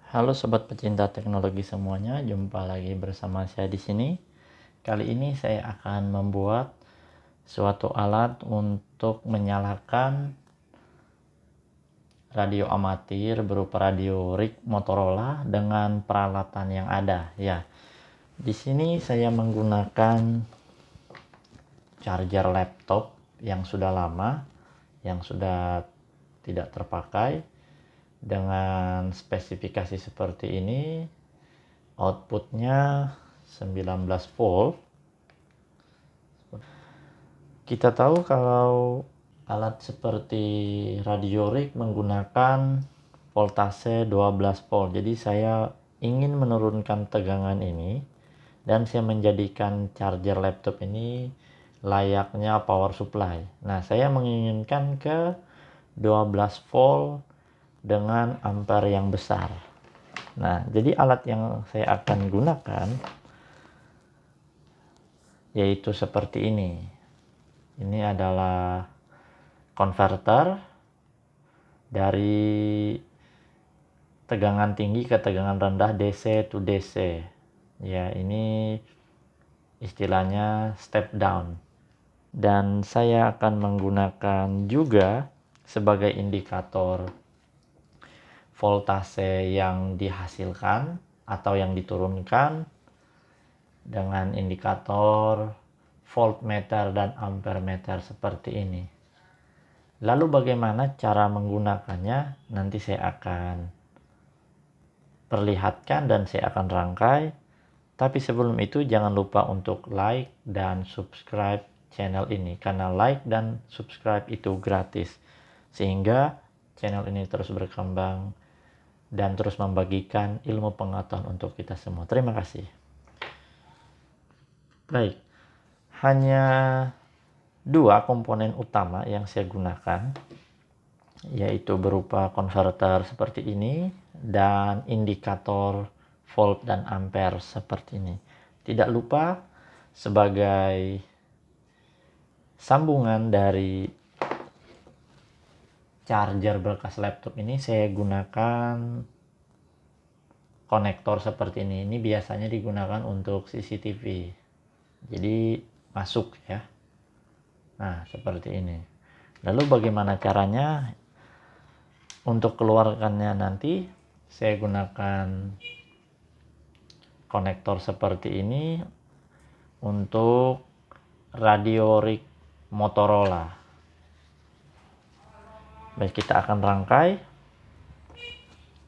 Halo sobat pecinta teknologi semuanya, jumpa lagi bersama saya di sini. Kali ini saya akan membuat suatu alat untuk menyalakan radio amatir berupa radio rig Motorola dengan peralatan yang ada. Ya, di sini saya menggunakan charger laptop yang sudah lama, yang sudah tidak terpakai, dengan spesifikasi seperti ini. Outputnya 19 volt. Kita tahu kalau alat seperti radio rig menggunakan voltase 12 volt. Jadi saya ingin menurunkan tegangan ini dan saya menjadikan charger laptop ini layaknya power supply. Nah, saya menginginkan ke 12 volt dengan ampere yang besar. Nah, jadi alat yang saya akan gunakan yaitu seperti ini. Ini adalah konverter dari tegangan tinggi ke tegangan rendah, DC to DC. Ya, ini istilahnya step down. Dan saya akan menggunakan juga sebagai indikator voltase yang dihasilkan atau yang diturunkan dengan indikator voltmeter dan ampermeter seperti ini. Lalu bagaimana cara menggunakannya? Nanti saya akan perlihatkan dan saya akan rangkai. Tapi sebelum itu jangan lupa untuk like dan subscribe channel ini, karena like dan subscribe itu gratis, sehingga channel ini terus berkembang dan terus membagikan ilmu pengetahuan untuk kita semua. Terima kasih. Baik, hanya dua komponen utama yang saya gunakan, yaitu berupa konverter seperti ini dan indikator volt dan ampere seperti ini. Tidak lupa sebagai sambungan dari charger bekas laptop ini saya gunakan konektor seperti ini. Ini biasanya digunakan untuk CCTV. Jadi masuk ya. Nah, seperti ini. Lalu bagaimana caranya? Untuk keluarkannya nanti saya gunakan konektor seperti ini untuk radio rig Motorola. Baik, kita akan rangkai.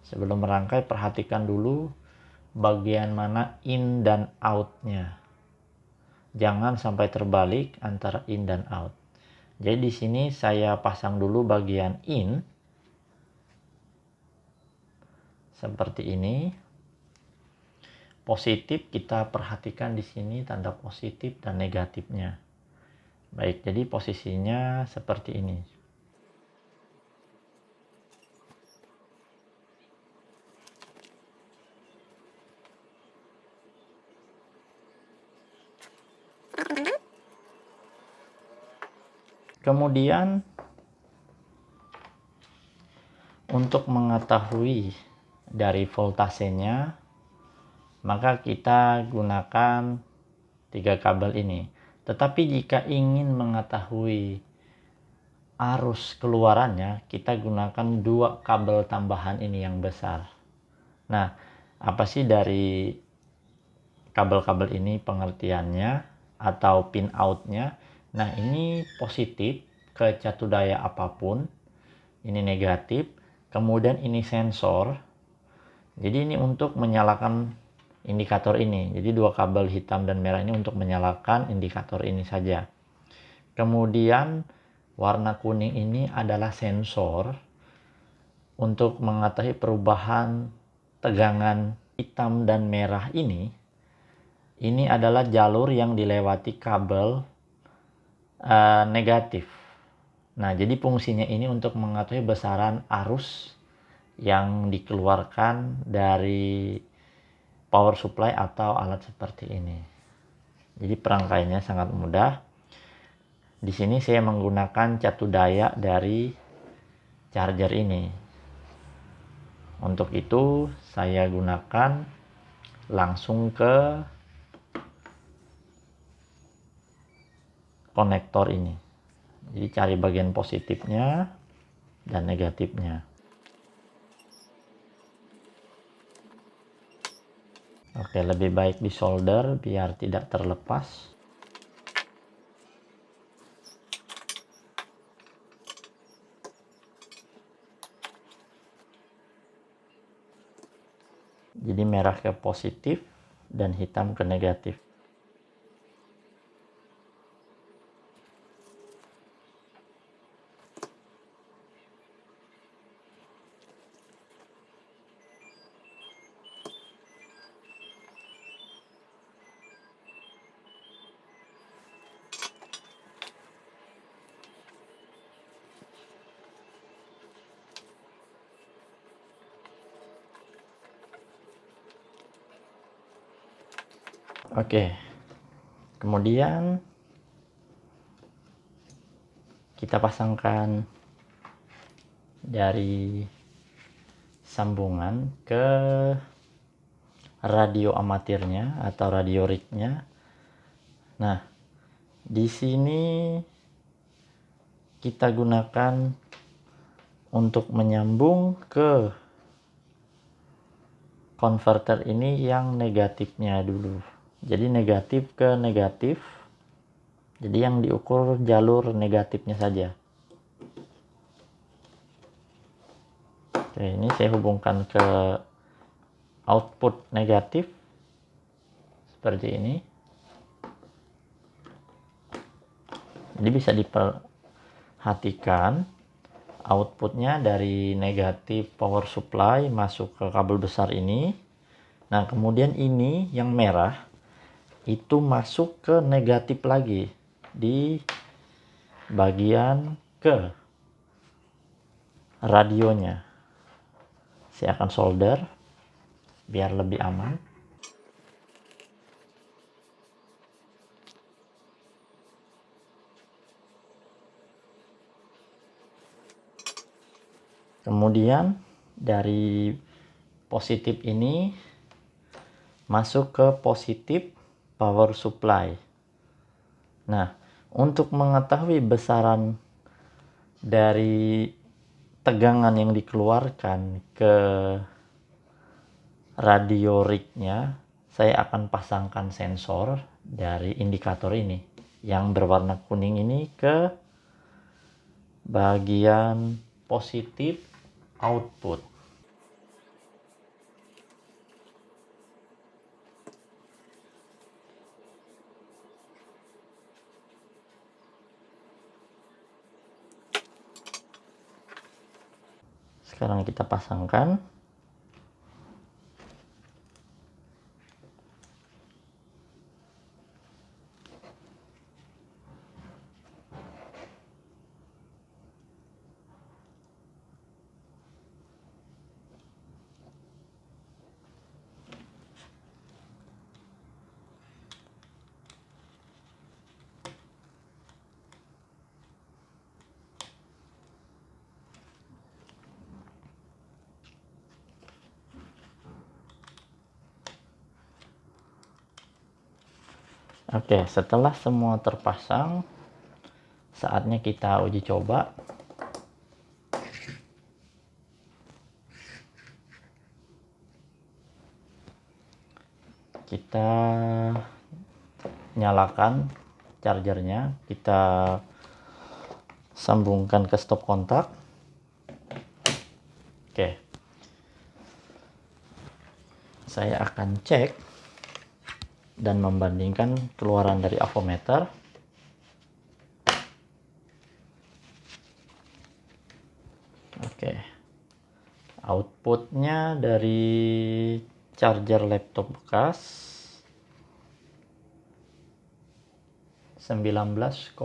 Sebelum merangkai, perhatikan dulu bagian mana in dan out-nya. Jangan sampai terbalik antara in dan out. Jadi di sini saya pasang dulu bagian in seperti ini. Positif kita perhatikan di sini tanda positif dan negatifnya. Baik, jadi posisinya seperti ini. Kemudian untuk mengetahui dari voltasenya, maka kita gunakan 3 kabel ini. Tetapi jika ingin mengetahui arus keluarannya, kita gunakan 2 kabel tambahan ini yang besar. Nah, apa sih dari kabel-kabel ini pengertiannya atau pin outnya? Nah, ini positif ke catu daya apapun, ini negatif, kemudian ini sensor. Jadi ini untuk menyalakan indikator ini. Jadi 2 kabel hitam dan merah ini untuk menyalakan indikator ini saja. Kemudian warna kuning ini adalah sensor untuk mengetahui perubahan tegangan hitam dan merah ini. Ini adalah jalur yang dilewati kabel negatif. Nah, jadi fungsinya ini untuk mengetahui besaran arus yang dikeluarkan dari power supply atau alat seperti ini. Jadi perangkaiannya sangat mudah. Di sini saya menggunakan catu daya dari charger ini. Untuk itu saya gunakan langsung ke konektor ini. Jadi cari bagian positifnya dan negatifnya. Oke, lebih baik di solder biar tidak terlepas. Jadi merah ke positif dan hitam ke negatif. Oke, kemudian kita pasangkan dari sambungan ke radio amatirnya atau radio rignya. Nah, di sini kita gunakan untuk menyambung ke konverter ini yang negatifnya dulu. Jadi negatif ke negatif. Jadi yang diukur jalur negatifnya saja. Oke, ini saya hubungkan ke output negatif seperti ini. Jadi bisa diperhatikan outputnya dari negatif power supply masuk ke kabel besar ini. Nah, kemudian ini yang merah itu masuk ke negatif lagi di bagian ke radionya. Saya akan solder biar lebih aman. Kemudian dari positif ini masuk ke positif power supply. Nah, untuk mengetahui besaran dari tegangan yang dikeluarkan ke radio rignya, saya akan pasangkan sensor dari indikator ini yang berwarna kuning ini ke bagian positif output. Sekarang kita pasangkan. Oke, setelah semua terpasang, saatnya kita uji coba. Kita nyalakan chargernya, kita sambungkan ke stop kontak. Oke, saya akan cek dan membandingkan keluaran dari avometer. Oke, outputnya dari charger laptop bekas 19,5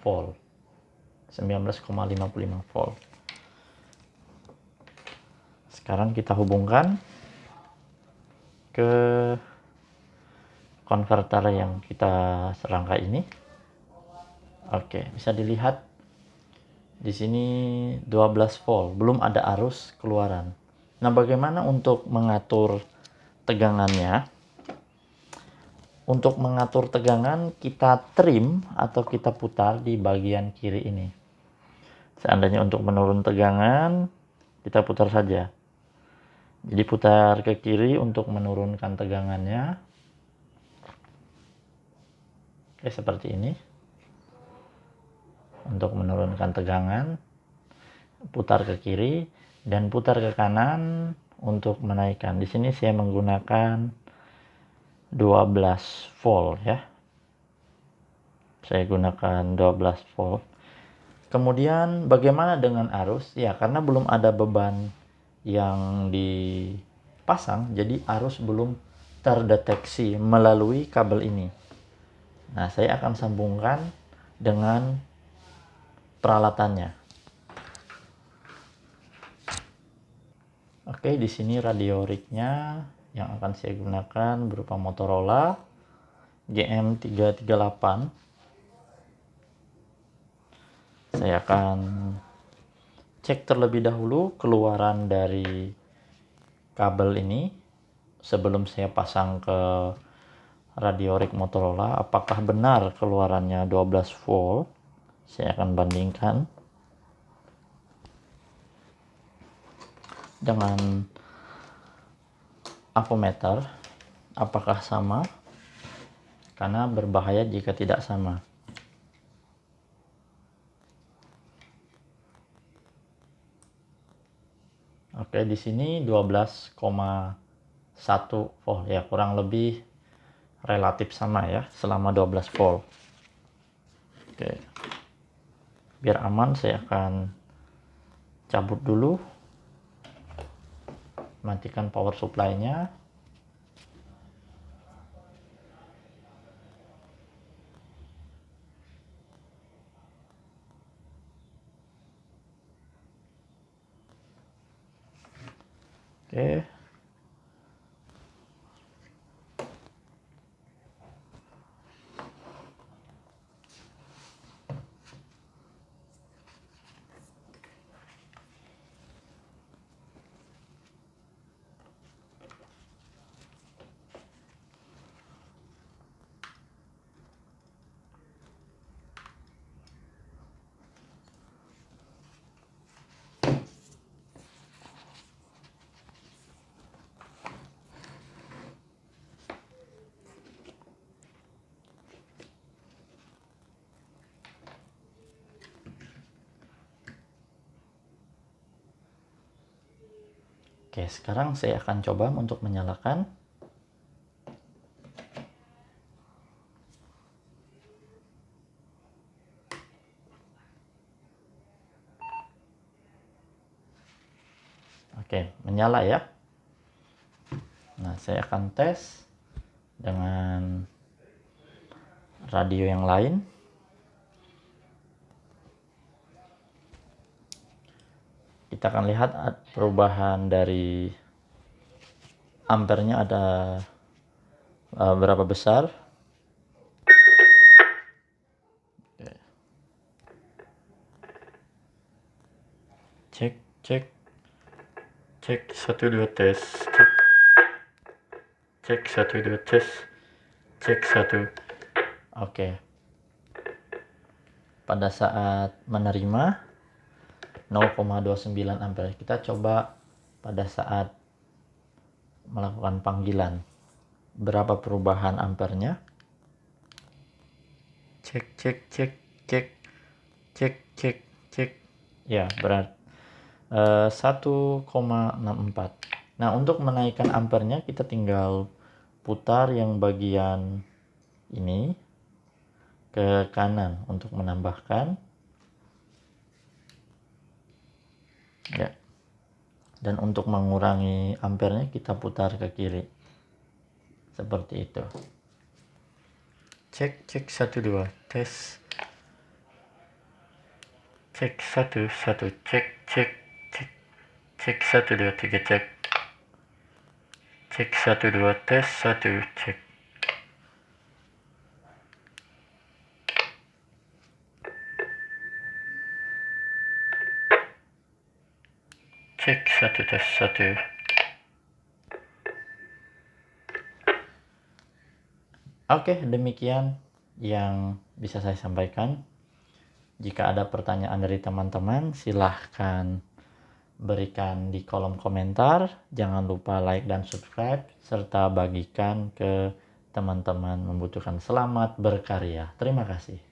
volt, 19,55 volt. Sekarang kita hubungkan ke konverter yang kita serangkai ini. Oke, bisa dilihat Di sini 12 volt, belum ada arus keluaran. Nah, bagaimana untuk mengatur tegangannya? Untuk mengatur tegangan, kita trim atau kita putar di bagian kiri ini. Seandainya untuk menurun tegangan, kita putar saja. Jadi putar ke kiri untuk menurunkan tegangannya. Oke, seperti ini. Untuk menurunkan tegangan, putar ke kiri dan putar ke kanan untuk menaikkan. Di sini saya menggunakan 12 volt ya. Saya gunakan 12 volt. Kemudian bagaimana dengan arus? Ya, karena belum ada beban yang dipasang, jadi arus belum terdeteksi melalui kabel ini. Nah, saya akan sambungkan dengan peralatannya. Oke, di sini radio rignya yang akan saya gunakan berupa Motorola GM338. Saya akan cek terlebih dahulu keluaran dari kabel ini sebelum saya pasang ke radio rig Motorola. Apakah benar keluarannya 12 volt? Saya akan bandingkan dengan ampermeter, apakah sama, karena berbahaya jika tidak sama. Oke, di sini 12,1 volt ya, kurang lebih relatif sama ya, selama 12 volt. Oke, biar aman saya akan cabut dulu, matikan power supply-nya. Oke. Oke, sekarang saya akan coba untuk menyalakan. Oke, menyala ya. Nah, saya akan tes dengan radio yang lain. Kita akan lihat perubahan dari ampernya ada berapa besar. Oke. Cek, cek, cek, 1 2 tes, cek, cek 1 2 tes, cek 1. Oke. Pada saat menerima 0,29 ampere. Kita coba pada saat melakukan panggilan. Berapa perubahan ampernya? Cek, cek, cek, cek, cek, cek, cek. Ya, berat 1,64. Nah, untuk menaikkan ampernya kita tinggal putar yang bagian ini ke kanan untuk menambahkan. Ya. Dan untuk mengurangi ampernya kita putar ke kiri. Seperti itu. Cek, cek 1 2 tes. Cek 1 1 cek, cek, cek. Cek 1 2 3 cek. Cek 1 2 tes 1 cek. Cek satu tes satu. Oke, demikian yang bisa saya sampaikan. Jika ada pertanyaan dari teman-teman, silahkan berikan di kolom komentar. Jangan lupa like dan subscribe, serta bagikan ke teman-teman membutuhkan. Selamat berkarya. Terima kasih.